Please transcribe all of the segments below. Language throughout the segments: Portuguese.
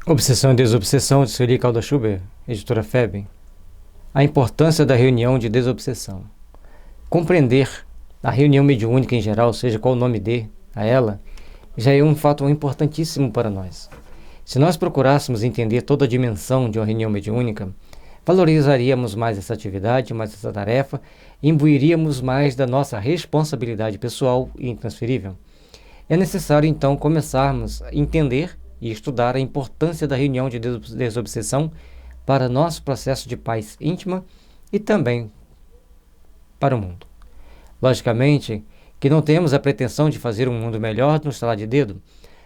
Obsessão e Desobsessão, de Sueli Caldas-Schubert, editora FEB. A importância da reunião de desobsessão. Compreender a reunião mediúnica em geral, seja qual o nome dê a ela, já é um fato importantíssimo para nós. Se nós procurássemos entender toda a dimensão de uma reunião mediúnica, valorizaríamos mais essa atividade, mais essa tarefa, e imbuiríamos mais da nossa responsabilidade pessoal e intransferível. É necessário, então, começarmos a entender e estudar a importância da reunião de desobsessão para nosso processo de paz íntima e também para o mundo. Logicamente que não temos a pretensão de fazer um mundo melhor no estalar de dedo,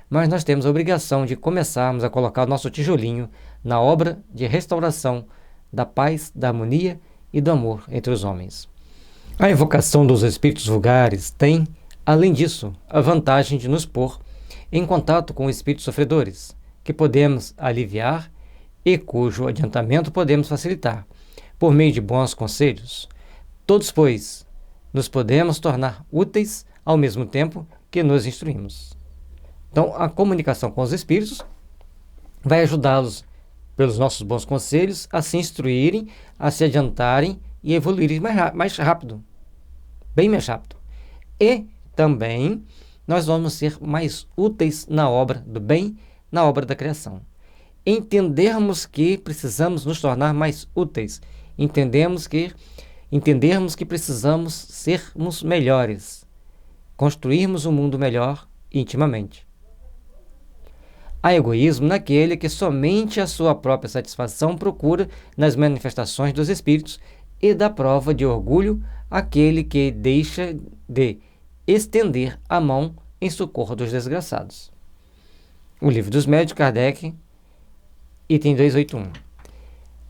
mas nós temos a obrigação de começarmos a colocar o nosso tijolinho na obra de restauração da paz, da harmonia e do amor entre os homens. A invocação dos espíritos vulgares tem, além disso, a vantagem de nos pôr em contato com espíritos sofredores, que podemos aliviar e cujo adiantamento podemos facilitar, por meio de bons conselhos. Todos, pois, nos podemos tornar úteis ao mesmo tempo que nos instruímos. Então, a comunicação com os espíritos vai ajudá-los, pelos nossos bons conselhos, a se instruírem, a se adiantarem e evoluírem mais rápido, bem mais rápido. E também nós vamos ser mais úteis na obra do bem, na obra da criação. Entendermos que precisamos nos tornar mais úteis, entendermos que precisamos sermos melhores, construirmos um mundo melhor intimamente. Há egoísmo naquele que somente a sua própria satisfação procura nas manifestações dos espíritos e dá prova de orgulho aquele que deixa de estender a mão em socorro dos desgraçados. O Livro dos Médiuns, Kardec, item 281.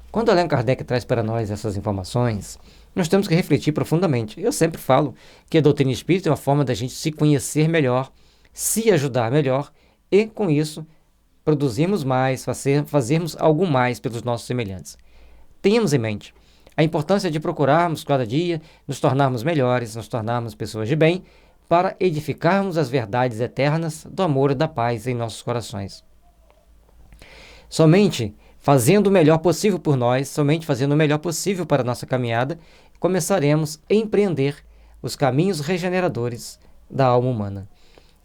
Quando Allan Kardec traz para nós essas informações, nós temos que refletir profundamente. Eu sempre falo que a doutrina espírita é uma forma da gente se conhecer melhor, se ajudar melhor e, com isso, produzirmos mais, fazermos algo mais pelos nossos semelhantes. Tenhamos em mente a importância de procurarmos cada dia nos tornarmos melhores, nos tornarmos pessoas de bem, para edificarmos as verdades eternas do amor e da paz em nossos corações. Somente fazendo o melhor possível por nós, somente fazendo o melhor possível para a nossa caminhada, começaremos a empreender os caminhos regeneradores da alma humana.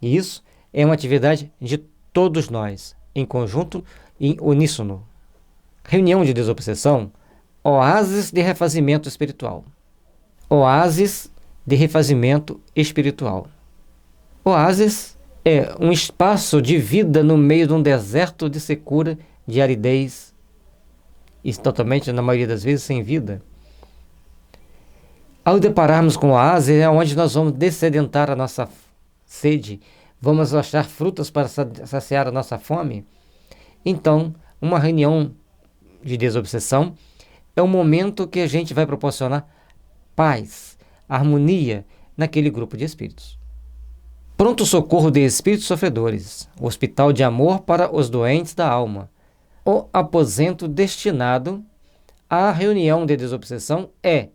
E isso é uma atividade de todos nós, em conjunto e uníssono. Reunião de desobsessão, oásis de refazimento espiritual. Oásis de refazimento espiritual. Oásis é um espaço de vida no meio de um deserto de secura, de aridez, e totalmente, na maioria das vezes, sem vida. Ao depararmos com o oásis, é onde nós vamos dessedentar a nossa sede, vamos achar frutas para saciar a nossa fome. Então, uma reunião de desobsessão é um momento que a gente vai proporcionar paz, harmonia naquele grupo de espíritos. Pronto socorro de espíritos sofredores, hospital de amor para os doentes da alma. O aposento destinado à reunião de desobsessão é,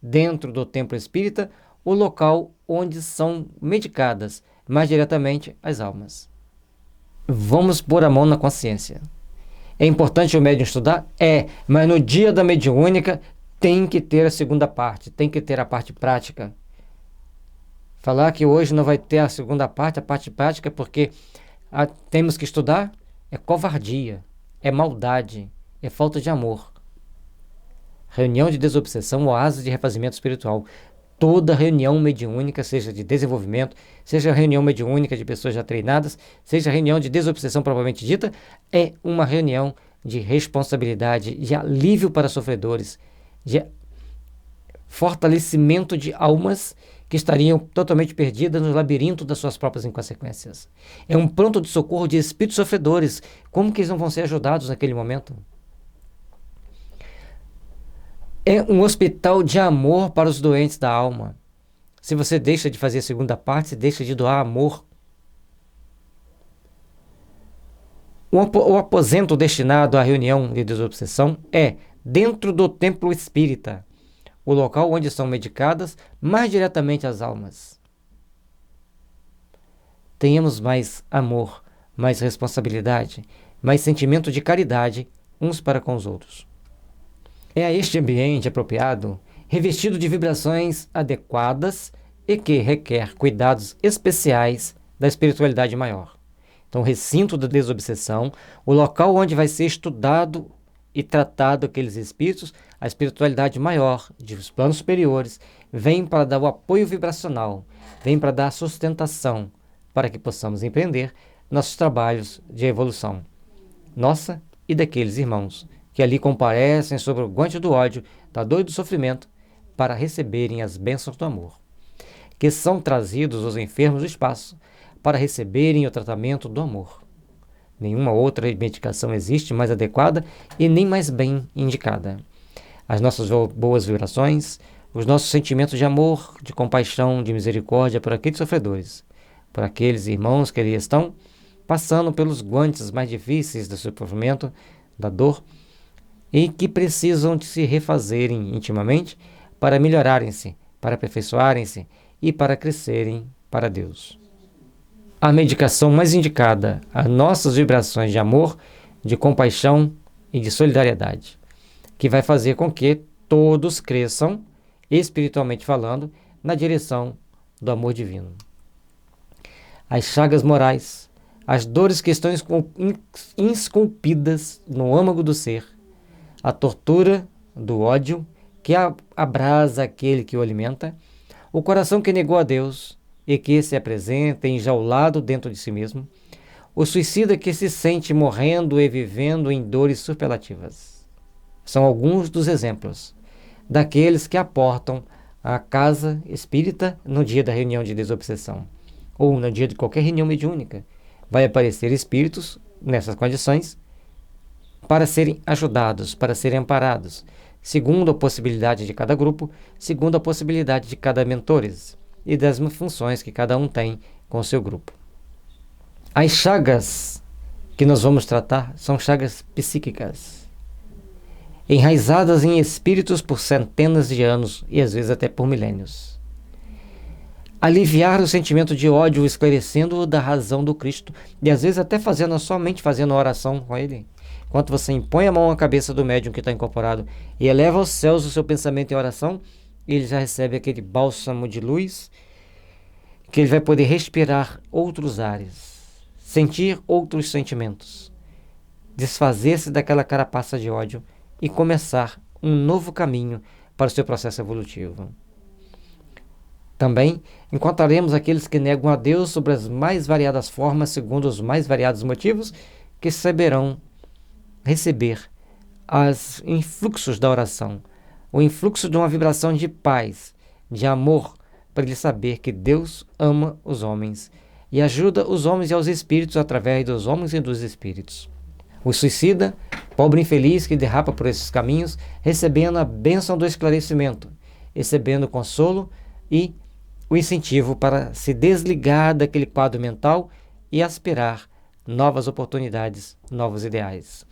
dentro do templo espírita, o local onde são medicadas mais diretamente as almas. Vamos pôr a mão na consciência. É importante o médium estudar? É, mas no dia da mediúnica tem que ter a segunda parte, tem que ter a parte prática. Falar que hoje não vai ter a segunda parte, a parte prática, porque temos que estudar, é covardia, é maldade, é falta de amor. Reunião de desobsessão, oásis de refazimento espiritual. Toda reunião mediúnica, seja de desenvolvimento, seja reunião mediúnica de pessoas já treinadas, seja reunião de desobsessão propriamente dita, é uma reunião de responsabilidade, de alívio para sofredores, de fortalecimento de almas que estariam totalmente perdidas no labirinto das suas próprias inconsequências. É um pronto de socorro de espíritos sofredores. Como que eles não vão ser ajudados naquele momento? É um hospital de amor para os doentes da alma. Se você deixa de fazer a segunda parte, você deixa de doar amor. O aposento destinado à reunião de desobsessão é dentro do templo espírita, o local onde são medicadas mais diretamente as almas. Tenhamos mais amor, mais responsabilidade, mas sentimento de caridade uns para com os outros. É a este ambiente apropriado, revestido de vibrações adequadas e que requer cuidados especiais da espiritualidade maior. Então, o recinto da desobsessão, o local onde vai ser estudado e tratado aqueles espíritos, a espiritualidade maior, dos planos superiores, vem para dar o apoio vibracional, vem para dar a sustentação, para que possamos empreender nossos trabalhos de evolução, nossa e daqueles irmãos que ali comparecem sobre o guante do ódio, da dor e do sofrimento, para receberem as bênçãos do amor, que são trazidos aos enfermos do espaço para receberem o tratamento do amor. Nenhuma outra medicação existe mais adequada e nem mais bem indicada. As nossas boas vibrações, os nossos sentimentos de amor, de compaixão, de misericórdia por aqueles sofredores, por aqueles irmãos que ali estão passando pelos guantes mais difíceis do sofrimento, da dor, e que precisam de se refazerem intimamente para melhorarem-se, para aperfeiçoarem-se e para crescerem para Deus. A medicação mais indicada, as nossas vibrações de amor, de compaixão e de solidariedade, que vai fazer com que todos cresçam, espiritualmente falando, na direção do amor divino. As chagas morais, as dores que estão esculpidas no âmago do ser, a tortura do ódio que abrasa aquele que o alimenta, o coração que negou a Deus e que se apresenta enjaulado dentro de si mesmo, o suicida que se sente morrendo e vivendo em dores superlativas. São alguns dos exemplos daqueles que aportam à casa espírita no dia da reunião de desobsessão, ou no dia de qualquer reunião mediúnica. Vai aparecer espíritos nessas condições para serem ajudados, para serem amparados, segundo a possibilidade de cada grupo, segundo a possibilidade de cada mentores e das funções que cada um tem com o seu grupo. As chagas que nós vamos tratar são chagas psíquicas, enraizadas em espíritos por centenas de anos e às vezes até por milênios. Aliviar o sentimento de ódio, esclarecendo-o da razão do Cristo, e às vezes até somente fazendo oração com ele. Enquanto você impõe a mão à cabeça do médium que está incorporado e eleva aos céus o seu pensamento em oração, ele já recebe aquele bálsamo de luz, que ele vai poder respirar outros ares, sentir outros sentimentos, desfazer-se daquela carapaça de ódio e começar um novo caminho para o seu processo evolutivo. Também encontraremos aqueles que negam a Deus sobre as mais variadas formas, segundo os mais variados motivos, que saberão receber os influxos da oração, o influxo de uma vibração de paz, de amor, para ele saber que Deus ama os homens e ajuda os homens e os espíritos através dos homens e dos espíritos. O suicida, pobre infeliz que derrapa por esses caminhos, recebendo a bênção do esclarecimento, recebendo o consolo e o incentivo para se desligar daquele quadro mental e aspirar novas oportunidades, novos ideais.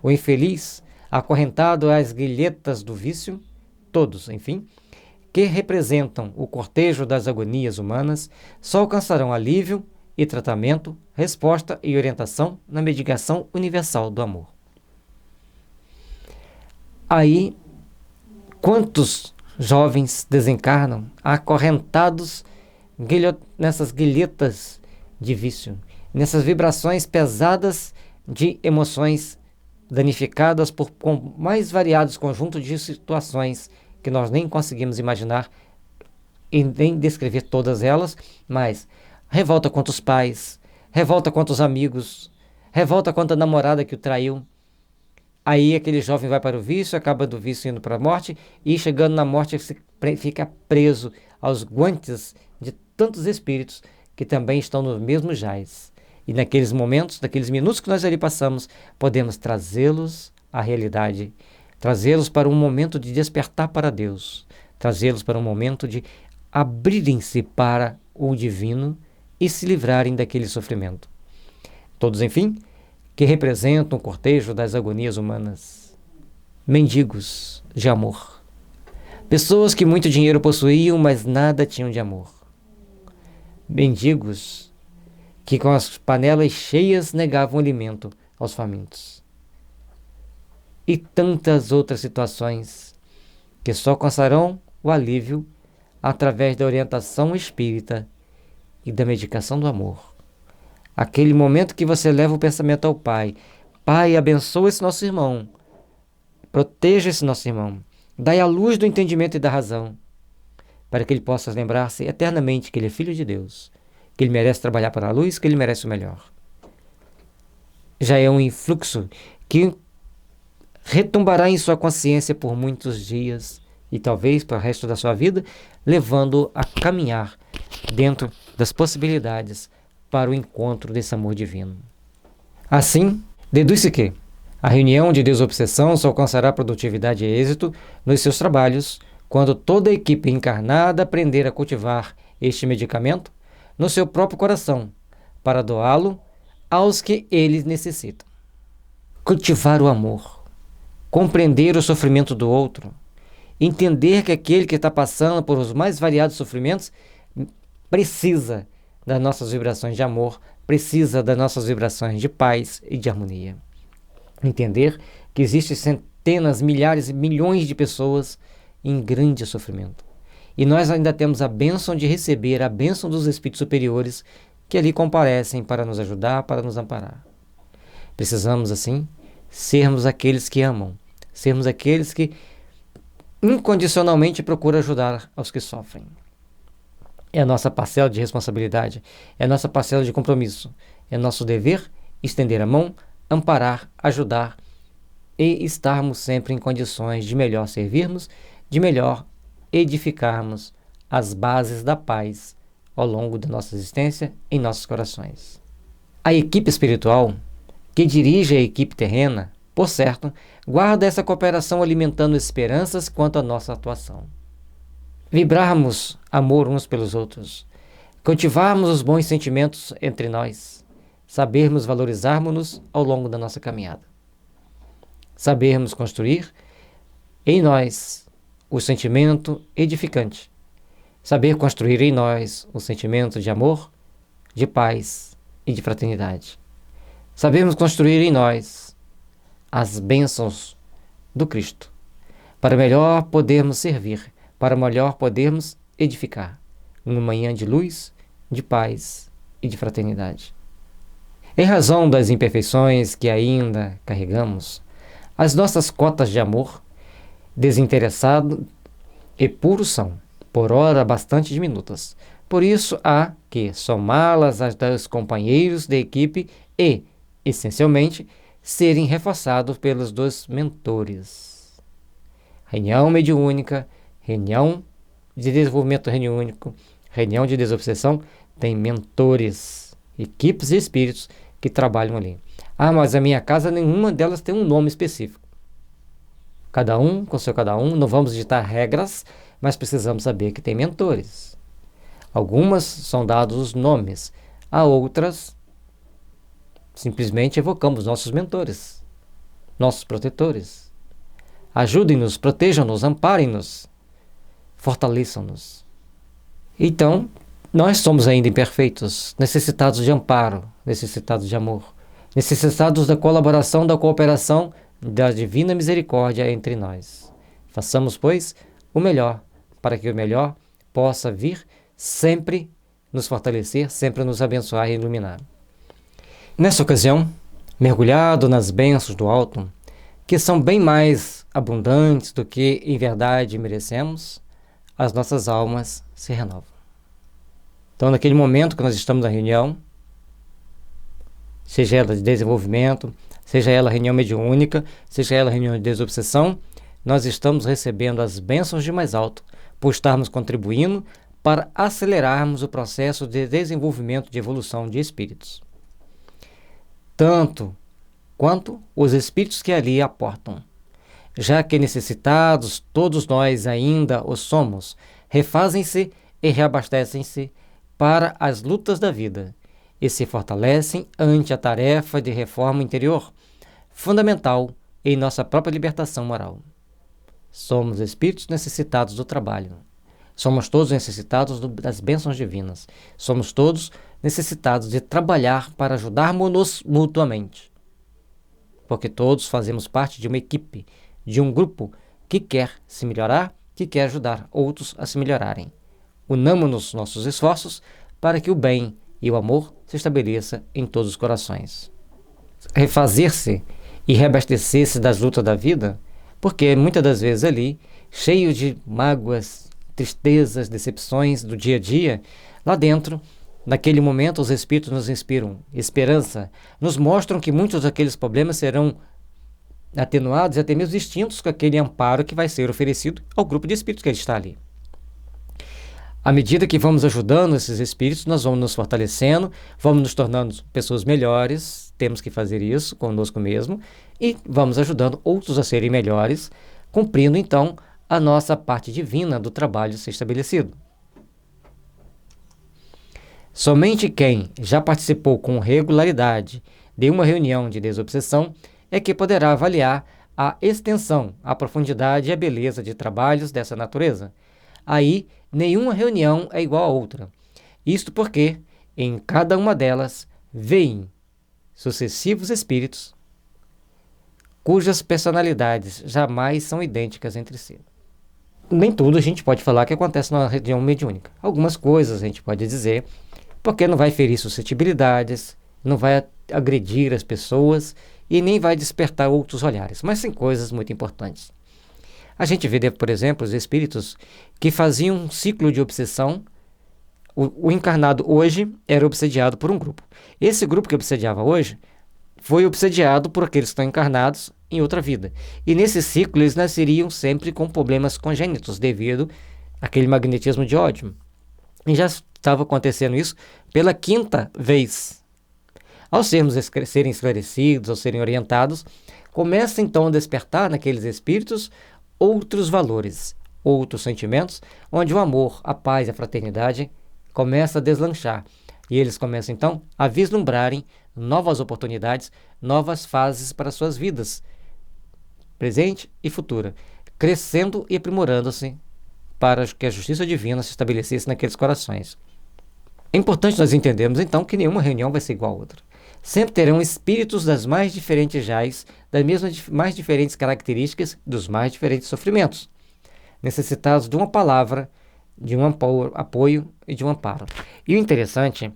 O infeliz, acorrentado às guilhetas do vício, todos, enfim, que representam o cortejo das agonias humanas, só alcançarão alívio e tratamento, resposta e orientação na medicação universal do amor. Aí, quantos jovens desencarnam acorrentados nessas guilhetas de vício, nessas vibrações pesadas de emoções danificadas por mais variados conjuntos de situações que nós nem conseguimos imaginar e nem descrever todas elas, mas revolta contra os pais, revolta contra os amigos, revolta contra a namorada que o traiu. Aí aquele jovem vai para o vício, acaba do vício indo para a morte e chegando na morte fica preso aos guantes de tantos espíritos que também estão no mesmo jaz. E naqueles momentos, naqueles minutos que nós ali passamos, podemos trazê-los à realidade, trazê-los para um momento de despertar para Deus, trazê-los para um momento de abrirem-se para o divino e se livrarem daquele sofrimento. Todos, enfim, que representam o cortejo das agonias humanas. Mendigos de amor. Pessoas que muito dinheiro possuíam, mas nada tinham de amor. Mendigos que com as panelas cheias negavam alimento aos famintos. E tantas outras situações que só alcançarão o alívio através da orientação espírita e da medicação do amor. Aquele momento que você leva o pensamento ao Pai. Pai, abençoa esse nosso irmão. Proteja esse nosso irmão. Dai a luz do entendimento e da razão, para que ele possa lembrar-se eternamente que ele é filho de Deus, que ele merece trabalhar para a luz, que ele merece o melhor. Já é um influxo que retumbará em sua consciência por muitos dias e talvez para o resto da sua vida, levando-o a caminhar dentro das possibilidades para o encontro desse amor divino. Assim, deduz-se que a reunião de desobsessão só alcançará produtividade e êxito nos seus trabalhos quando toda a equipe encarnada aprender a cultivar este medicamento no seu próprio coração, para doá-lo aos que eles necessitam. Cultivar o amor, compreender o sofrimento do outro, entender que aquele que está passando por os mais variados sofrimentos precisa das nossas vibrações de amor, precisa das nossas vibrações de paz e de harmonia. Entender que existem centenas, milhares e milhões de pessoas em grande sofrimento. E nós ainda temos a bênção de receber a bênção dos espíritos superiores que ali comparecem para nos ajudar, para nos amparar. Precisamos, assim, sermos aqueles que amam, sermos aqueles que incondicionalmente procuram ajudar aos que sofrem. É a nossa parcela de responsabilidade, é a nossa parcela de compromisso, é nosso dever estender a mão, amparar, ajudar e estarmos sempre em condições de melhor servirmos, de melhor edificarmos as bases da paz ao longo da nossa existência em nossos corações. A equipe espiritual que dirige a equipe terrena, por certo, guarda essa cooperação alimentando esperanças quanto à nossa atuação. Vibrarmos amor uns pelos outros, cultivarmos os bons sentimentos entre nós, sabermos valorizarmos-nos ao longo da nossa caminhada. Sabermos construir em nós o sentimento edificante. Saber construir em nós o sentimento de amor, de paz e de fraternidade. Sabermos construir em nós as bênçãos do Cristo, para melhor podermos servir, para melhor podermos edificar uma manhã de luz, de paz e de fraternidade. Em razão das imperfeições que ainda carregamos, as nossas cotas de amor, desinteressado e puro são, por ora, bastante diminutas. Por isso, há que somá-las às dos companheiros de equipe e, essencialmente, serem reforçados pelos dois mentores. Reunião mediúnica, reunião de desenvolvimento reuniúnico, reunião de desobsessão, tem mentores, equipes e espíritos que trabalham ali. Ah, mas a minha casa, nenhuma delas tem um nome específico. Cada um com seu cada um, não vamos ditar regras, mas precisamos saber que tem mentores. Algumas são dados os nomes, a outras simplesmente evocamos nossos mentores, nossos protetores. Ajudem-nos, protejam-nos, amparem-nos, fortaleçam-nos. Então, nós somos ainda imperfeitos, necessitados de amparo, necessitados de amor, necessitados da colaboração, da cooperação, da divina misericórdia entre nós. Façamos, pois, o melhor, para que o melhor possa vir sempre nos fortalecer, sempre nos abençoar e iluminar. Nessa ocasião, mergulhado nas bênçãos do alto, que são bem mais abundantes do que em verdade merecemos, as nossas almas se renovam. Então, naquele momento que nós estamos na reunião, seja ela de desenvolvimento, seja ela reunião mediúnica, seja ela reunião de desobsessão, nós estamos recebendo as bênçãos de mais alto, por estarmos contribuindo para acelerarmos o processo de desenvolvimento de evolução de espíritos. Tanto quanto os espíritos que ali aportam. Já que necessitados, todos nós ainda o somos, refazem-se e reabastecem-se para as lutas da vida e se fortalecem ante a tarefa de reforma interior, fundamental em nossa própria libertação moral. Somos espíritos necessitados do trabalho. Somos todos necessitados das bênçãos divinas. Somos todos necessitados de trabalhar para ajudarmos-nos mutuamente. porque todos fazemos parte de uma equipe, de um grupo que quer se melhorar, que quer ajudar outros a se melhorarem. Unamos-nos nossos esforços para que o bem e o amor se estabeleça em todos os corações. Refazer-se e reabastecer-se das lutas da vida, porque muitas das vezes ali, cheio de mágoas, tristezas, decepções do dia a dia, lá dentro, naquele momento os Espíritos nos inspiram esperança, nos mostram que muitos daqueles problemas serão atenuados e até mesmo extintos com aquele amparo que vai ser oferecido ao grupo de Espíritos que ele está ali. À medida que vamos ajudando esses espíritos, nós vamos nos fortalecendo, vamos nos tornando pessoas melhores, temos que fazer isso conosco mesmo, e vamos ajudando outros a serem melhores, cumprindo então a nossa parte divina do trabalho a ser estabelecido. Somente quem já participou com regularidade de uma reunião de desobsessão é que poderá avaliar a extensão, a profundidade e a beleza de trabalhos dessa natureza. Aí, nenhuma reunião é igual a outra. Isto porque, em cada uma delas, veem sucessivos espíritos cujas personalidades jamais são idênticas entre si. Nem tudo a gente pode falar que acontece na reunião mediúnica. Algumas coisas a gente pode dizer, porque não vai ferir suscetibilidades, não vai agredir as pessoas e nem vai despertar outros olhares, mas tem coisas muito importantes. A gente vê, por exemplo, os espíritos que faziam um ciclo de obsessão. O encarnado hoje era obsediado por um grupo. Esse grupo que obsediava hoje foi obsediado por aqueles que estão encarnados em outra vida. E nesse ciclo eles nasceriam sempre com problemas congênitos devido àquele magnetismo de ódio. E já estava acontecendo isso pela 5ª vez. Ao serem esclarecidos, ao serem orientados, começa então a despertar naqueles espíritos outros valores, outros sentimentos, onde o amor, a paz e a fraternidade começa a deslanchar. E eles começam então a vislumbrarem novas oportunidades, novas fases para suas vidas, presente e futura, crescendo e aprimorando-se para que a justiça divina se estabelecesse naqueles corações. É importante nós entendermos então que nenhuma reunião vai ser igual a outra. Sempre terão espíritos das mais diferentes jais, das mesmas mais diferentes características, dos mais diferentes sofrimentos, necessitados de uma palavra, de um apoio e de um amparo. E o interessante é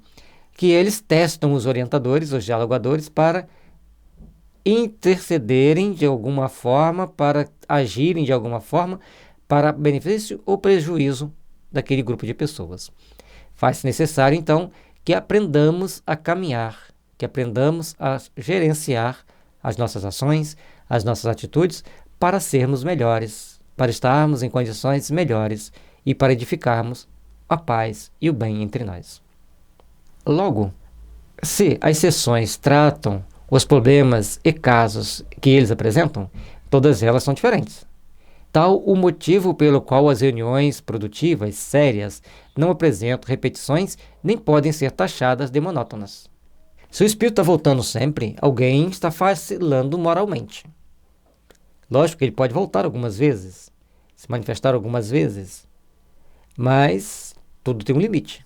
que eles testam os orientadores, os dialogadores, para intercederem de alguma forma, para agirem de alguma forma, para benefício ou prejuízo daquele grupo de pessoas. Faz-se necessário, então, que aprendamos a caminhar, que aprendamos a gerenciar as nossas ações, as nossas atitudes, para sermos melhores, para estarmos em condições melhores e para edificarmos a paz e o bem entre nós. Logo, se as sessões tratam os problemas e casos que eles apresentam, todas elas são diferentes. Tal o motivo pelo qual as reuniões produtivas, sérias, não apresentam repetições nem podem ser taxadas de monótonas. Se o espírito está voltando sempre, alguém está vacilando moralmente. Lógico que ele pode voltar algumas vezes, se manifestar algumas vezes, mas tudo tem um limite.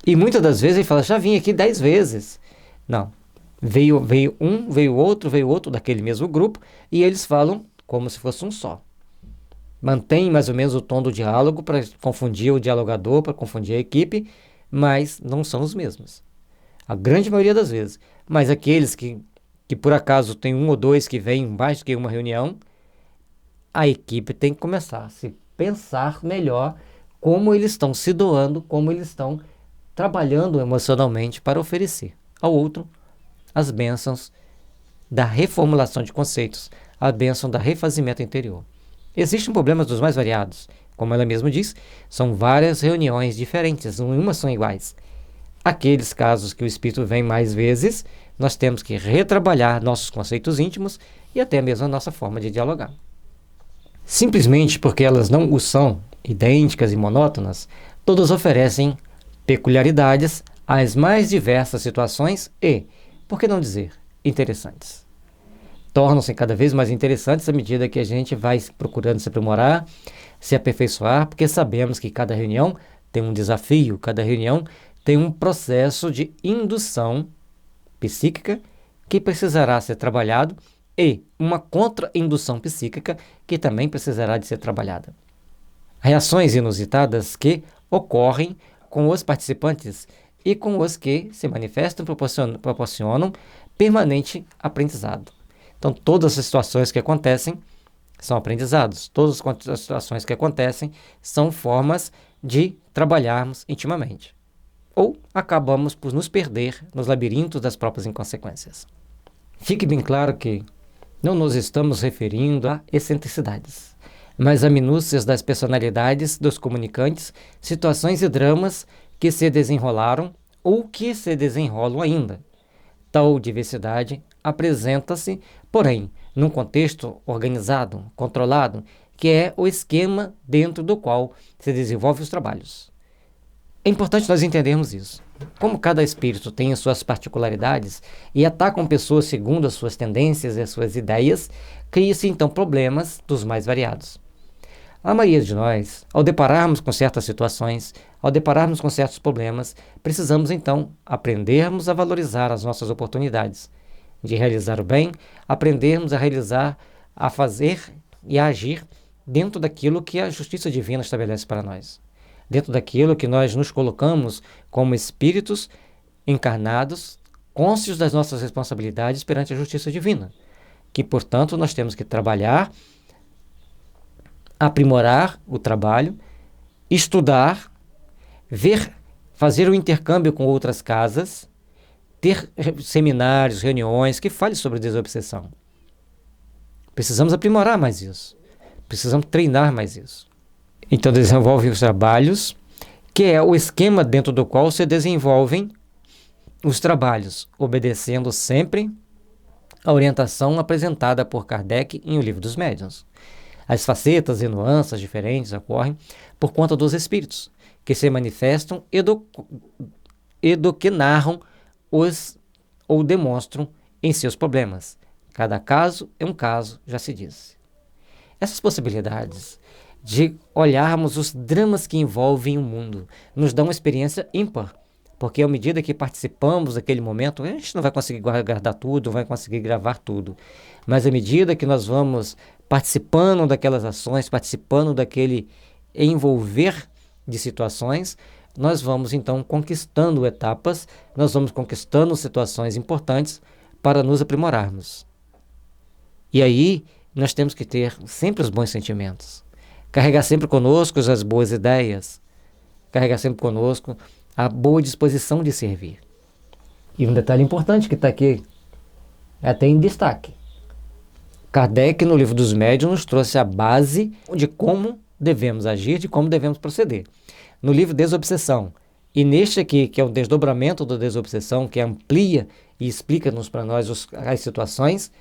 E muitas das vezes ele fala, já vim aqui 10 vezes. Não, veio um, veio outro daquele mesmo grupo, e eles falam como se fosse um só. Mantém mais ou menos o tom do diálogo para confundir o dialogador, para confundir a equipe, mas não são os mesmos. A grande maioria das vezes. Mas aqueles que por acaso tem um ou dois que vêm mais do que uma reunião, a equipe tem que começar a se pensar melhor como eles estão se doando, como eles estão trabalhando emocionalmente para oferecer ao outro as bênçãos da reformulação de conceitos, a bênção da refazimento interior. Existem problemas dos mais variados. Como ela mesma diz, são várias reuniões diferentes, nenhuma são iguais. Aqueles casos que o espírito vem mais vezes, nós temos que retrabalhar nossos conceitos íntimos e até mesmo a nossa forma de dialogar. Simplesmente porque elas não o são, idênticas e monótonas, todas oferecem peculiaridades às mais diversas situações e, por que não dizer, interessantes. Tornam-se cada vez mais interessantes à medida que a gente vai procurando se aprimorar, se aperfeiçoar, porque sabemos que cada reunião tem um desafio, cada reunião tem um processo de indução psíquica que precisará ser trabalhado e uma contraindução psíquica que também precisará de ser trabalhada. Reações inusitadas que ocorrem com os participantes e com os que se manifestam proporcionam permanente aprendizado. Então, todas as situações que acontecem são aprendizados. Todas as situações que acontecem são formas de trabalharmos intimamente. Ou acabamos por nos perder nos labirintos das próprias inconsequências. Fique bem claro que não nos estamos referindo a excentricidades, mas a minúcias das personalidades dos comunicantes, situações e dramas que se desenrolaram ou que se desenrolam ainda. Tal diversidade apresenta-se, porém, num contexto organizado, controlado, que é o esquema dentro do qual se desenvolvem os trabalhos. É importante nós entendermos isso. Como cada espírito tem as suas particularidades e atacam pessoas segundo as suas tendências e as suas ideias, cria-se então problemas dos mais variados. A maioria de nós, ao depararmos com certas situações, ao depararmos com certos problemas, precisamos então aprendermos a valorizar as nossas oportunidades de realizar o bem, aprendermos a realizar, a fazer e a agir dentro daquilo que a justiça divina estabelece para nós. Dentro daquilo que nós nos colocamos como espíritos encarnados, conscientes das nossas responsabilidades perante a justiça divina, que, portanto, nós temos que trabalhar, aprimorar o trabalho, estudar, ver, fazer o intercâmbio com outras casas, ter seminários, reuniões que falem sobre desobsessão. Precisamos aprimorar mais isso. Precisamos treinar mais isso. Então desenvolve os trabalhos, que é o esquema dentro do qual se desenvolvem os trabalhos, obedecendo sempre a orientação apresentada por Kardec em O Livro dos Médiuns. As facetas e nuances diferentes ocorrem por conta dos espíritos, que se manifestam e do que narram ou demonstram em seus problemas. Cada caso é um caso, já se disse. Essas possibilidades de olharmos os dramas que envolvem o mundo nos dão uma experiência ímpar, porque à medida que participamos daquele momento, a gente não vai conseguir guardar tudo, não vai conseguir gravar tudo, mas à medida que nós vamos participando daquelas ações, participando daquele envolver de situações, nós vamos então conquistando etapas, nós vamos conquistando situações importantes para nos aprimorarmos. E aí nós temos que ter sempre os bons sentimentos, carregar sempre conosco as boas ideias, carregar sempre conosco a boa disposição de servir. E um detalhe importante que está aqui, até em destaque. Kardec, no Livro dos Médiuns, nos trouxe a base de como devemos agir, de como devemos proceder. No livro Desobsessão, e neste aqui, que é o desdobramento da desobsessão, que amplia e explica-nos para nós as situações,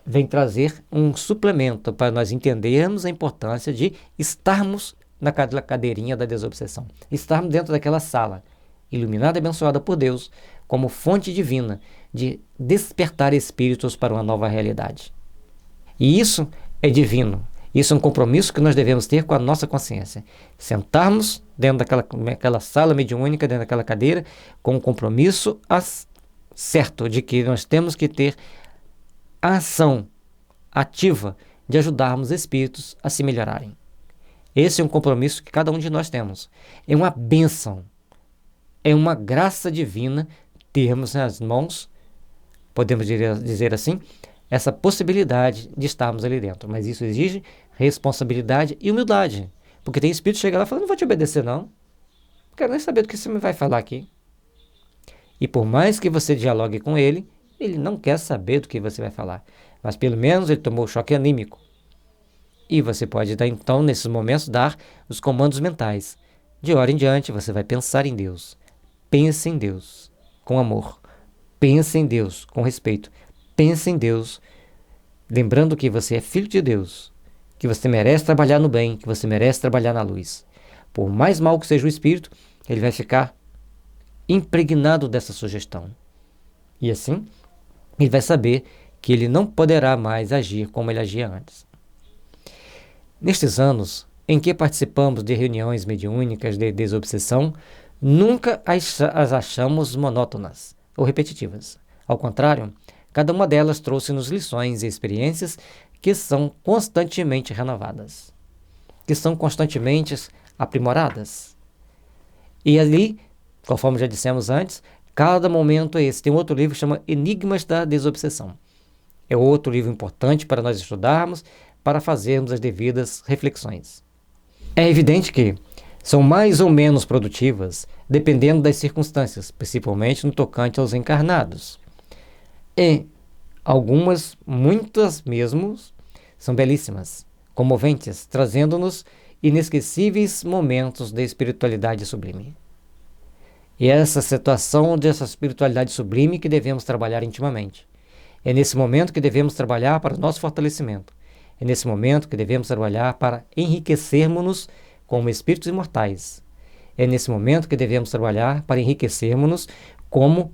vem trazer um suplemento para nós entendermos a importância de estarmos naquela cadeirinha da desobsessão, estarmos dentro daquela sala, iluminada e abençoada por Deus, como fonte divina de despertar espíritos para uma nova realidade. E isso é divino. Isso é um compromisso que nós devemos ter com a nossa consciência. Sentarmos dentro daquela sala mediúnica, dentro daquela cadeira, com um compromisso certo de que nós temos que ter a ação ativa de ajudarmos espíritos a se melhorarem. Esse é um compromisso que cada um de nós temos. É uma bênção, é uma graça divina termos nas mãos, podemos dizer assim, essa possibilidade de estarmos ali dentro. Mas isso exige responsabilidade e humildade. Porque tem espírito que chega lá e fala, não vou te obedecer não. Não quero nem saber do que você me vai falar aqui. E por mais que você dialogue com ele, ele não quer saber do que você vai falar. Mas pelo menos ele tomou o choque anímico. E você pode dar então, nesses momentos, dar os comandos mentais. De hora em diante, você vai pensar em Deus. Pense em Deus com amor. Pense em Deus com respeito. Pense em Deus, lembrando que você é filho de Deus, que você merece trabalhar no bem, que você merece trabalhar na luz. Por mais mal que seja o espírito, ele vai ficar impregnado dessa sugestão. E assim, ele vai saber que ele não poderá mais agir como ele agia antes. Nestes anos em que participamos de reuniões mediúnicas de desobsessão, nunca as achamos monótonas ou repetitivas. Ao contrário, cada uma delas trouxe-nos lições e experiências que são constantemente renovadas, que são constantemente aprimoradas. E ali, conforme já dissemos antes, cada momento é esse. Tem outro livro que chama Enigmas da Desobsessão. É outro livro importante para nós estudarmos, para fazermos as devidas reflexões. É evidente que são mais ou menos produtivas, dependendo das circunstâncias, principalmente no tocante aos encarnados. E algumas, muitas mesmo, são belíssimas, comoventes, trazendo-nos inesquecíveis momentos de espiritualidade sublime. E é essa situação dessa espiritualidade sublime que devemos trabalhar intimamente. É nesse momento que devemos trabalhar para o nosso fortalecimento. É nesse momento que devemos trabalhar para enriquecermos-nos como espíritos imortais. É nesse momento que devemos trabalhar para enriquecermos-nos como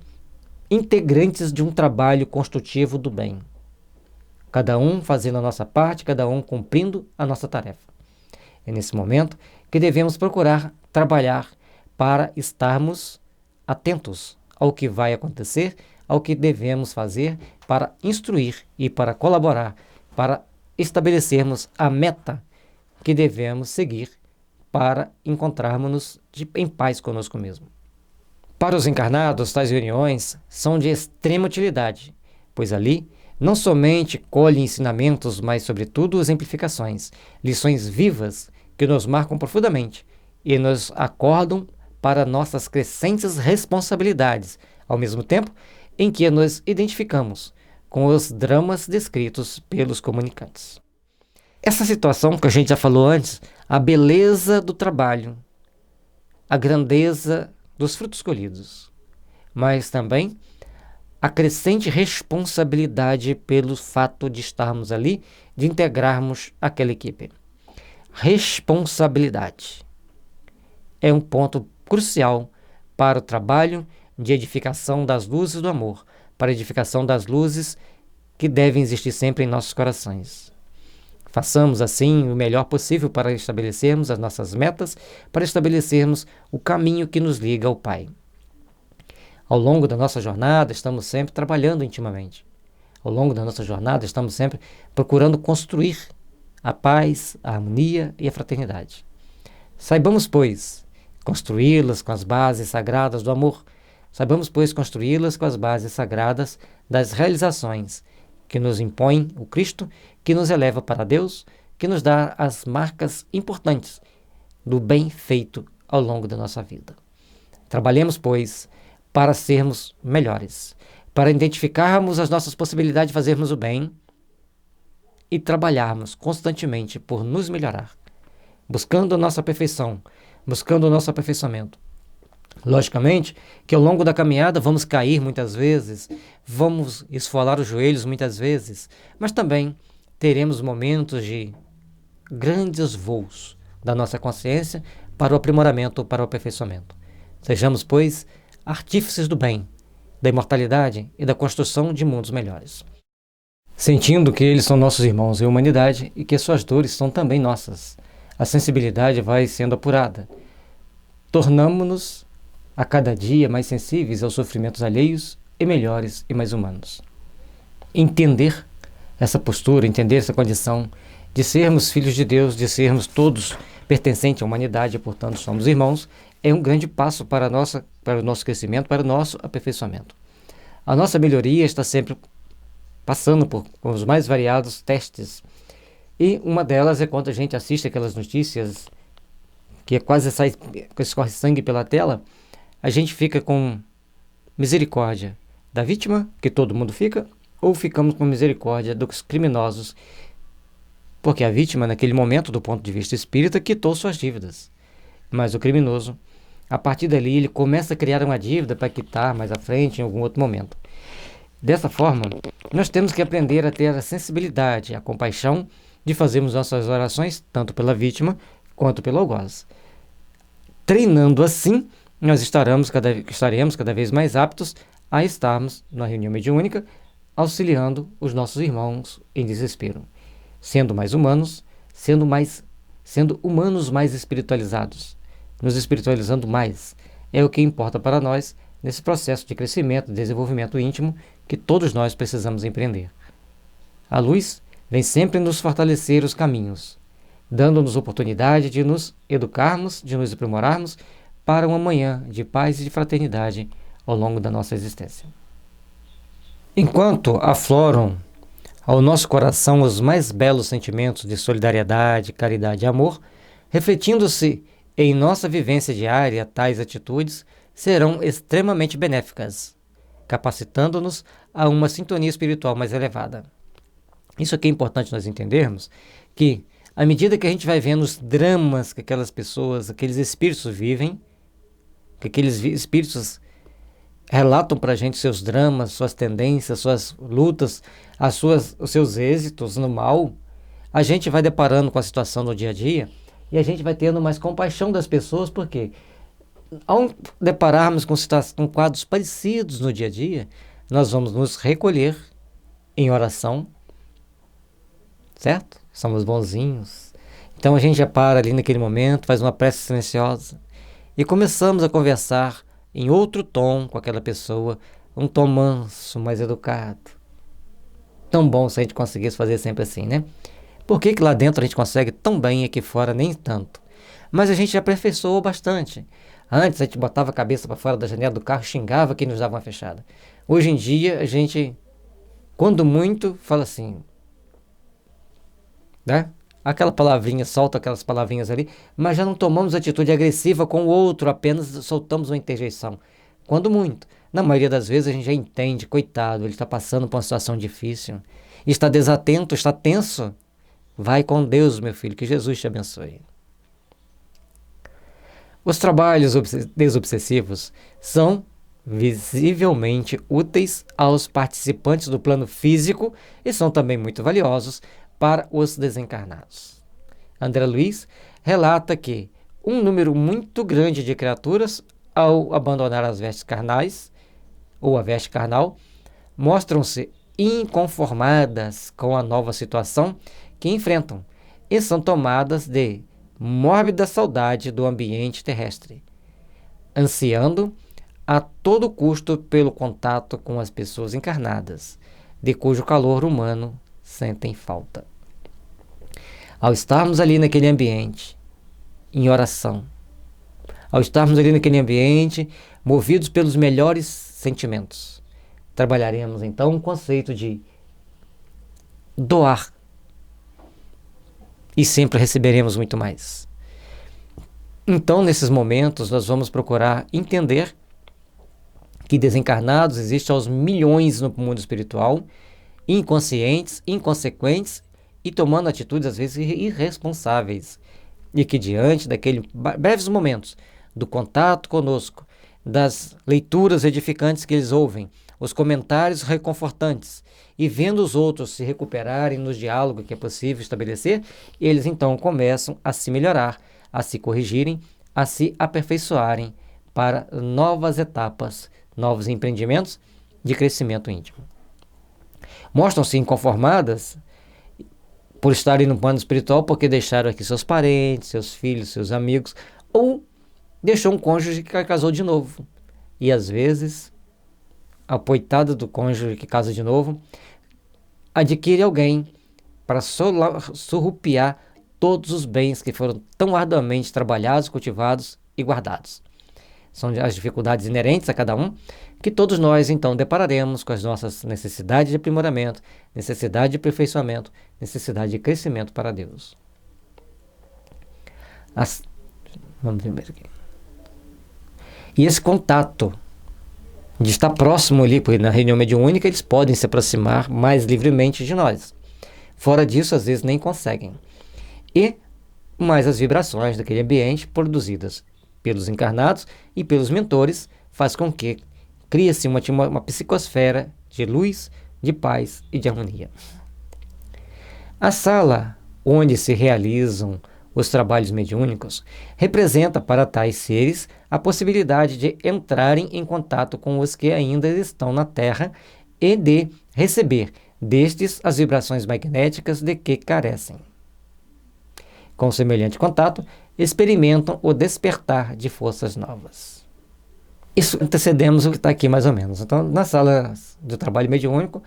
integrantes de um trabalho construtivo do bem. Cada um fazendo a nossa parte, cada um cumprindo a nossa tarefa. É nesse momento que devemos procurar trabalhar para estarmos atentos ao que vai acontecer, ao que devemos fazer para instruir e para colaborar, para estabelecermos a meta que devemos seguir para encontrarmos-nos em paz conosco mesmo. Para os encarnados, tais reuniões são de extrema utilidade, pois ali não somente colhem ensinamentos, mas sobretudo exemplificações, lições vivas que nos marcam profundamente e nos acordam para nossas crescentes responsabilidades, ao mesmo tempo em que nos identificamos com os dramas descritos pelos comunicantes. Essa situação que a gente já falou antes, a beleza do trabalho, a grandeza dos frutos colhidos, mas também a crescente responsabilidade pelo fato de estarmos ali, de integrarmos aquela equipe. Responsabilidade é um ponto crucial para o trabalho de edificação das luzes do amor, para a edificação das luzes que devem existir sempre em nossos corações. Façamos, assim, o melhor possível para estabelecermos as nossas metas, para estabelecermos o caminho que nos liga ao Pai. Ao longo da nossa jornada, estamos sempre trabalhando intimamente. Ao longo da nossa jornada, estamos sempre procurando construir a paz, a harmonia e a fraternidade. Saibamos, pois, construí-las com as bases sagradas do amor. Saibamos, pois, construí-las com as bases sagradas das realizações que nos impõe o Cristo, que nos eleva para Deus, que nos dá as marcas importantes do bem feito ao longo da nossa vida. Trabalhemos, pois, para sermos melhores, para identificarmos as nossas possibilidades de fazermos o bem e trabalharmos constantemente por nos melhorar, buscando a nossa perfeição, buscando o nosso aperfeiçoamento. Logicamente que ao longo da caminhada vamos cair muitas vezes, vamos esfolar os joelhos muitas vezes, mas também teremos momentos de grandes voos da nossa consciência para o aprimoramento, para o aperfeiçoamento. Sejamos, pois, artífices do bem, da imortalidade e da construção de mundos melhores. Sentindo que eles são nossos irmãos em humanidade e que suas dores são também nossas, a sensibilidade vai sendo apurada. Tornamo-nos a cada dia mais sensíveis aos sofrimentos alheios e melhores e mais humanos. Entender essa postura, entender essa condição de sermos filhos de Deus, de sermos todos pertencentes à humanidade e, portanto, somos irmãos, é um grande passo para o nosso crescimento, para o nosso aperfeiçoamento. A nossa melhoria está sempre passando por os mais variados testes, e uma delas é quando a gente assiste aquelas notícias que quase escorre sangue pela tela, a gente fica com misericórdia da vítima, que todo mundo fica, ou ficamos com misericórdia dos criminosos, porque a vítima, naquele momento, do ponto de vista espírita, quitou suas dívidas. Mas o criminoso, a partir dali, ele começa a criar uma dívida para quitar mais à frente, em algum outro momento. Dessa forma, nós temos que aprender a ter a sensibilidade, a compaixão de fazermos nossas orações, tanto pela vítima quanto pelo algoz. Treinando assim, nós estaremos cada vez mais aptos a estarmos na reunião mediúnica, auxiliando os nossos irmãos em desespero, sendo mais humanos, sendo humanos mais espiritualizados, nos espiritualizando mais. É o que importa para nós nesse processo de crescimento, desenvolvimento íntimo que todos nós precisamos empreender. A luz vem sempre nos fortalecer os caminhos, dando-nos oportunidade de nos educarmos, de nos aprimorarmos para um amanhã de paz e de fraternidade ao longo da nossa existência. Enquanto afloram ao nosso coração os mais belos sentimentos de solidariedade, caridade e amor, refletindo-se em nossa vivência diária, tais atitudes serão extremamente benéficas, capacitando-nos a uma sintonia espiritual mais elevada. Isso aqui é importante nós entendermos, que à medida que a gente vai vendo os dramas que aquelas pessoas, aqueles espíritos vivem, que aqueles espíritos relatam para a gente seus dramas, suas tendências, suas lutas, os seus êxitos no mal, a gente vai deparando com a situação no dia a dia e a gente vai tendo mais compaixão das pessoas, porque ao depararmos com quadros parecidos no dia a dia, nós vamos nos recolher em oração, certo? Somos bonzinhos. Então a gente já para ali naquele momento, faz uma prece silenciosa e começamos a conversar em outro tom com aquela pessoa, um tom manso, mais educado. Tão bom se a gente conseguisse fazer sempre assim, né? Por que lá dentro a gente consegue tão bem e aqui fora nem tanto? Mas a gente já aperfeiçoou bastante. Antes a gente botava a cabeça para fora da janela do carro, xingava quem nos dava uma fechada. Hoje em dia a gente, quando muito, fala assim, né? Aquela palavrinha, solta aquelas palavrinhas ali, mas já não tomamos atitude agressiva com o outro, apenas soltamos uma interjeição. Quando muito. Na maioria das vezes a gente já entende, coitado, ele está passando por uma situação difícil, está desatento, está tenso. Vai com Deus, meu filho, que Jesus te abençoe. Os trabalhos desobsessivos são visivelmente úteis aos participantes do plano físico e são também muito valiosos para os desencarnados. André Luiz relata que um número muito grande de criaturas, ao abandonar as vestes carnais, ou a veste carnal, mostram-se inconformadas com a nova situação que enfrentam e são tomadas de mórbida saudade do ambiente terrestre, ansiando a todo custo pelo contato com as pessoas encarnadas, de cujo calor humano sentem falta. Ao estarmos ali naquele ambiente, em oração, ao estarmos ali naquele ambiente, movidos pelos melhores sentimentos, trabalharemos então o conceito de doar e sempre receberemos muito mais. Então, nesses momentos, nós vamos procurar entender que desencarnados existem aos milhões no mundo espiritual, inconscientes, inconsequentes e tomando atitudes às vezes irresponsáveis, e que diante daqueles breves momentos do contato conosco, das leituras edificantes que eles ouvem, os comentários reconfortantes e vendo os outros se recuperarem no diálogo que é possível estabelecer, eles então começam a se melhorar, a se corrigirem, a se aperfeiçoarem para novas etapas, novos empreendimentos de crescimento íntimo. Mostram-se inconformadas por estarem no plano espiritual porque deixaram aqui seus parentes, seus filhos, seus amigos, ou deixou um cônjuge que casou de novo. E às vezes, a coitada do cônjuge que casa de novo adquire alguém para surrupiar todos os bens que foram tão arduamente trabalhados, cultivados e guardados. São as dificuldades inerentes a cada um, que todos nós, então, depararemos com as nossas necessidades de aprimoramento, necessidade de aperfeiçoamento, necessidade de crescimento para Deus. Vamos ver aqui. E esse contato de estar próximo ali, porque na reunião mediúnica eles podem se aproximar mais livremente de nós. Fora disso, às vezes nem conseguem. E mais as vibrações daquele ambiente produzidas pelos encarnados e pelos mentores faz com que crie-se uma psicosfera de luz, de paz e de harmonia. A sala onde se realizam os trabalhos mediúnicos representa para tais seres a possibilidade de entrarem em contato com os que ainda estão na Terra e de receber destes as vibrações magnéticas de que carecem. Com semelhante contato, experimentam o despertar de forças novas. Isso antecedemos o que está aqui mais ou menos. Então, na sala do trabalho mediúnico,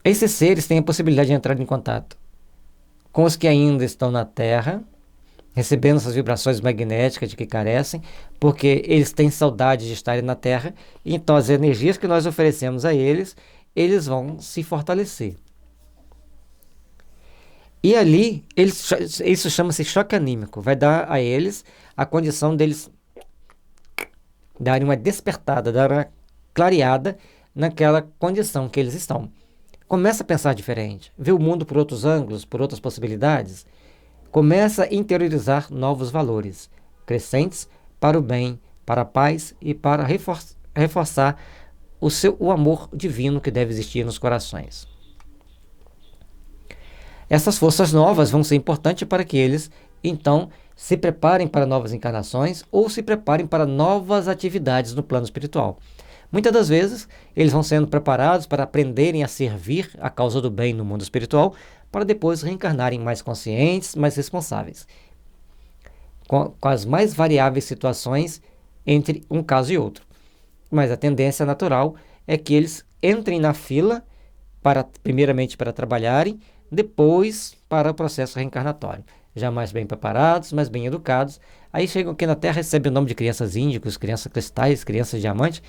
esses seres têm a possibilidade de entrar em contato com os que ainda estão na Terra, recebendo essas vibrações magnéticas de que carecem, porque eles têm saudade de estarem na Terra, e então as energias que nós oferecemos a eles, eles vão se fortalecer. E ali, isso chama-se choque anímico, vai dar a eles a condição deles darem uma despertada, dar uma clareada naquela condição que eles estão. Começa a pensar diferente, ver o mundo por outros ângulos, por outras possibilidades. Começa a interiorizar novos valores, crescentes para o bem, para a paz e para reforçar o amor divino que deve existir nos corações. Essas forças novas vão ser importantes para que eles, então, se preparem para novas encarnações ou se preparem para novas atividades no plano espiritual. Muitas das vezes, eles vão sendo preparados para aprenderem a servir a causa do bem no mundo espiritual, para depois reencarnarem mais conscientes, mais responsáveis, com as mais variáveis situações entre um caso e outro. Mas a tendência natural é que eles entrem na fila, primeiramente para trabalharem, depois para o processo reencarnatório. Já mais bem preparados, mais bem educados. Aí chegam aqui na Terra, recebem o nome de crianças índicos, crianças cristais, crianças diamantes.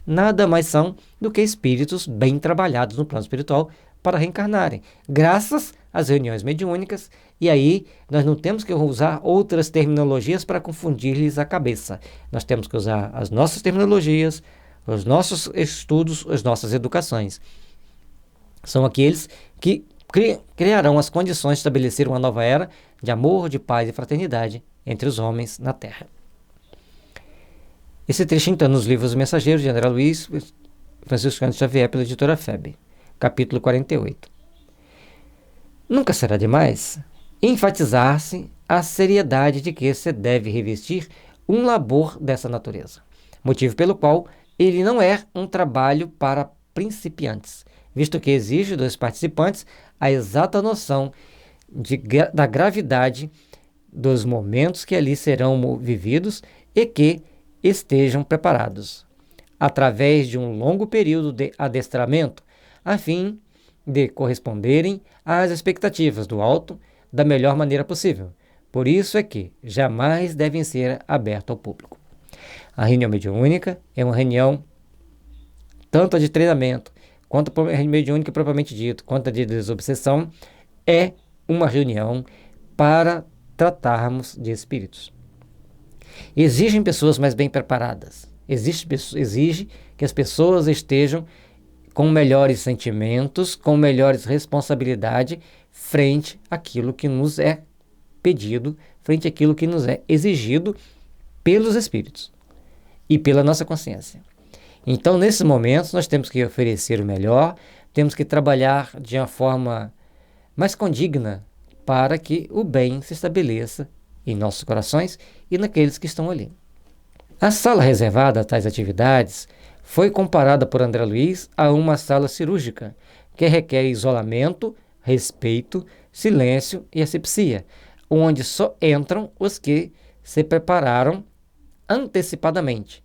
Nada mais são do que espíritos bem trabalhados no plano espiritual para reencarnarem, graças às reuniões mediúnicas. E aí nós não temos que usar outras terminologias para confundir-lhes a cabeça. Nós temos que usar as nossas terminologias, os nossos estudos, as nossas educações. São aqueles que criarão as condições de estabelecer uma nova era de amor, de paz e fraternidade entre os homens na Terra. Esse trechinho está nos livros Mensageiros de André Luiz, Francisco Cândido Xavier, pela editora FEB, capítulo 48. Nunca será demais enfatizar-se a seriedade de que se deve revestir um labor dessa natureza, motivo pelo qual ele não é um trabalho para principiantes, visto que exige dos participantes a exata noção da gravidade dos momentos que ali serão vividos e que estejam preparados, através de um longo período de adestramento, a fim de corresponderem às expectativas do alto da melhor maneira possível. Por isso é que jamais devem ser abertos ao público. A reunião mediúnica é uma reunião tanto a de treinamento, quanto a reunião mediúnica propriamente dito, quanto a de desobsessão, é uma reunião para tratarmos de espíritos. Exigem pessoas mais bem preparadas. Exige que as pessoas estejam com melhores sentimentos, com melhores responsabilidades frente àquilo que nos é pedido, frente àquilo que nos é exigido pelos espíritos e pela nossa consciência. Então, nesses momentos, nós temos que oferecer o melhor, temos que trabalhar de uma forma mais condigna para que o bem se estabeleça em nossos corações e naqueles que estão ali. A sala reservada a tais atividades foi comparada por André Luiz a uma sala cirúrgica, que requer isolamento, respeito, silêncio e asepsia, onde só entram os que se prepararam antecipadamente,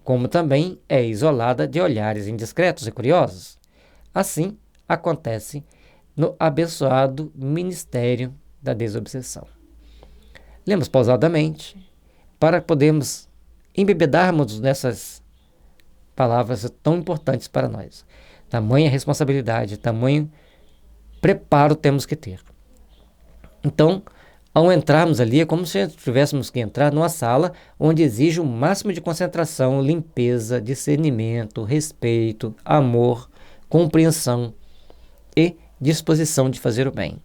como também é isolada de olhares indiscretos e curiosos. Assim acontece no abençoado Ministério da Desobsessão. Lemos pausadamente para podermos embebedarmos nessas palavras tão importantes para nós. Tamanha responsabilidade, tamanho preparo temos que ter. Então, ao entrarmos ali, é como se tivéssemos que entrar numa sala onde exige o máximo de concentração, limpeza, discernimento, respeito, amor, compreensão e disposição de fazer o bem.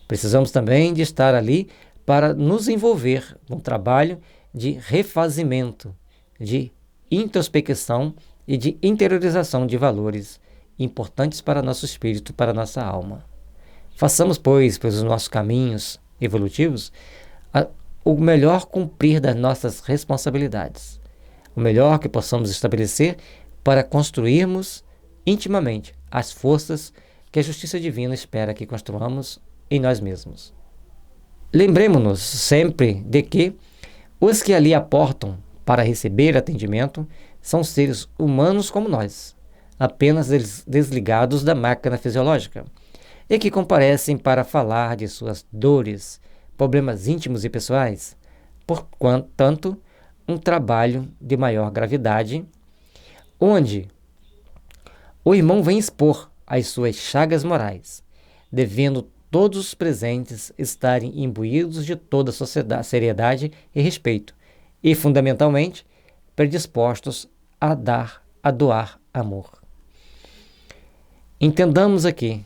Precisamos também de estar ali para nos envolver num trabalho de refazimento, de introspecção e de interiorização de valores importantes para nosso espírito, para nossa alma. Façamos, pois, pelos nossos caminhos evolutivos, o melhor cumprir das nossas responsabilidades, o melhor que possamos estabelecer para construirmos intimamente as forças que a justiça divina espera que construamos em nós mesmos. Lembremos-nos sempre de que os que ali aportam para receber atendimento são seres humanos como nós, apenas desligados da máquina fisiológica, e que comparecem para falar de suas dores, problemas íntimos e pessoais, portanto, um trabalho de maior gravidade, onde o irmão vem expor as suas chagas morais, devendo todos os presentes estarem imbuídos de toda a seriedade e respeito, e, fundamentalmente, predispostos a doar amor. Entendamos aqui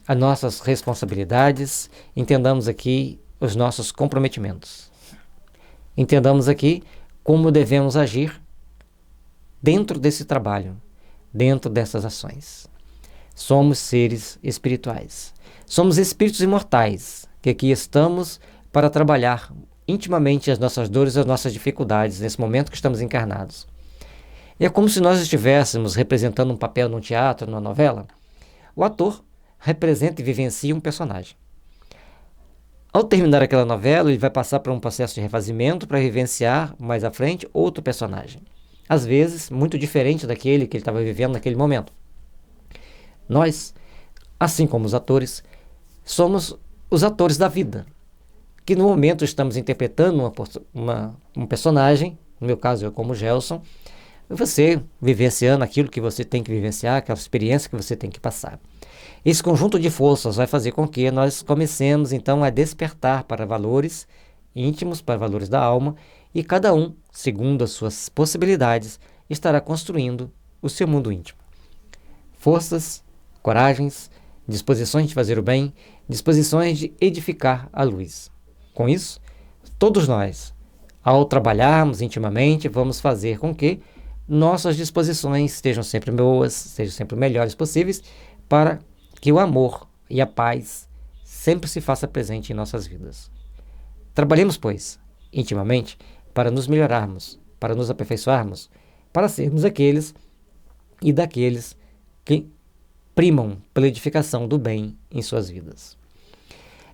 as nossas responsabilidades, entendamos aqui os nossos comprometimentos. Entendamos aqui como devemos agir dentro desse trabalho, dentro dessas ações. Somos seres espirituais. Somos espíritos imortais, que aqui estamos para trabalhar intimamente as nossas dores e as nossas dificuldades nesse momento que estamos encarnados. E é como se nós estivéssemos representando um papel num teatro, numa novela. O ator representa e vivencia um personagem. Ao terminar aquela novela, ele vai passar por um processo de refazimento para vivenciar mais à frente outro personagem. Às vezes, muito diferente daquele que ele estava vivendo naquele momento. Nós, assim como os atores, somos os atores da vida, que no momento estamos interpretando um personagem, no meu caso eu como Gelson, você vivenciando aquilo que você tem que vivenciar, aquela experiência que você tem que passar. Esse conjunto de forças vai fazer com que nós comecemos então a despertar para valores íntimos, para valores da alma, e cada um, segundo as suas possibilidades, estará construindo o seu mundo íntimo. Forças, coragens, disposições de fazer o bem, disposições de edificar a luz. Com isso, todos nós, ao trabalharmos intimamente, vamos fazer com que nossas disposições estejam sempre boas, sejam sempre melhores possíveis, para que o amor e a paz sempre se faça presente em nossas vidas. Trabalhemos, pois, intimamente, para nos melhorarmos, para nos aperfeiçoarmos, para sermos aqueles e daqueles que primam pela edificação do bem em suas vidas.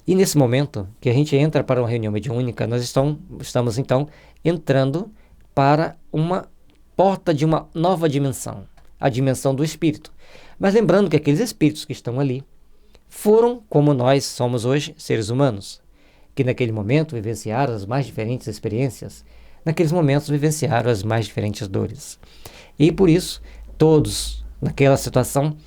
E nesse momento que a gente entra para uma reunião mediúnica, nós estamos então entrando para uma porta de uma nova dimensão, a dimensão do espírito. Mas lembrando que aqueles espíritos que estão ali foram, como nós somos hoje, seres humanos, que naquele momento vivenciaram as mais diferentes experiências, naqueles momentos vivenciaram as mais diferentes dores. E por isso, todos, naquela situação,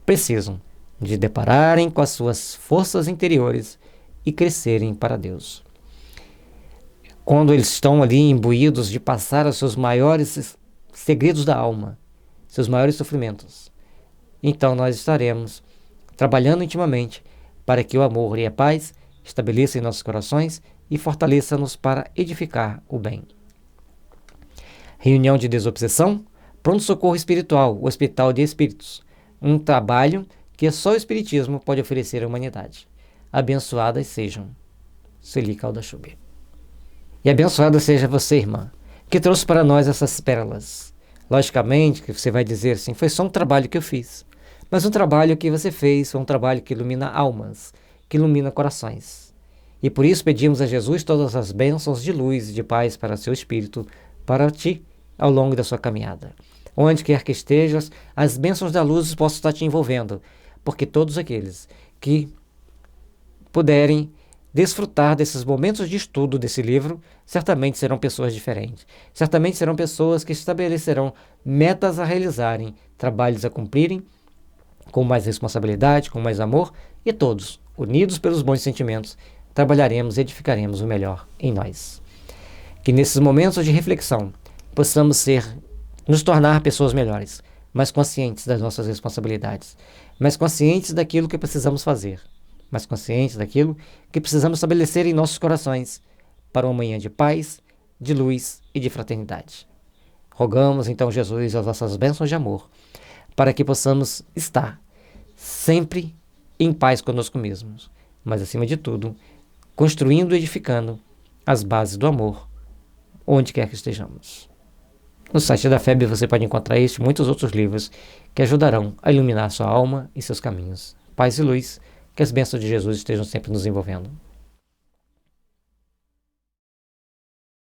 precisam de depararem com as suas forças interiores e crescerem para Deus. Quando eles estão ali imbuídos de passar os seus maiores segredos da alma, seus maiores sofrimentos, então nós estaremos trabalhando intimamente para que o amor e a paz estabeleçam em nossos corações e fortaleça-nos para edificar o bem. Reunião de desobsessão, pronto-socorro espiritual, hospital de espíritos. Um trabalho que só o Espiritismo pode oferecer à humanidade. Abençoadas sejam. Sueli Caldas-Schubert. E abençoada seja você, irmã, que trouxe para nós essas pérolas. Logicamente que você vai dizer assim, foi só um trabalho que eu fiz. Mas um trabalho que você fez foi um trabalho que ilumina almas, que ilumina corações. E por isso pedimos a Jesus todas as bênçãos de luz e de paz para seu espírito, para ti, ao longo da sua caminhada. Onde quer que estejas, as bênçãos da luz possam estar te envolvendo, porque todos aqueles que puderem desfrutar desses momentos de estudo desse livro, certamente serão pessoas diferentes. Certamente serão pessoas que estabelecerão metas a realizarem, trabalhos a cumprirem, com mais responsabilidade, com mais amor, e todos, unidos pelos bons sentimentos, trabalharemos e edificaremos o melhor em nós. Que nesses momentos de reflexão possamos nos tornar pessoas melhores, mais conscientes das nossas responsabilidades, mais conscientes daquilo que precisamos fazer, mais conscientes daquilo que precisamos estabelecer em nossos corações para uma manhã de paz, de luz e de fraternidade. Rogamos então, Jesus, as nossas bênçãos de amor, para que possamos estar sempre em paz conosco mesmos, mas acima de tudo, construindo e edificando as bases do amor, onde quer que estejamos. No site da FEB você pode encontrar este e muitos outros livros que ajudarão a iluminar sua alma e seus caminhos. Paz e luz, que as bênçãos de Jesus estejam sempre nos envolvendo.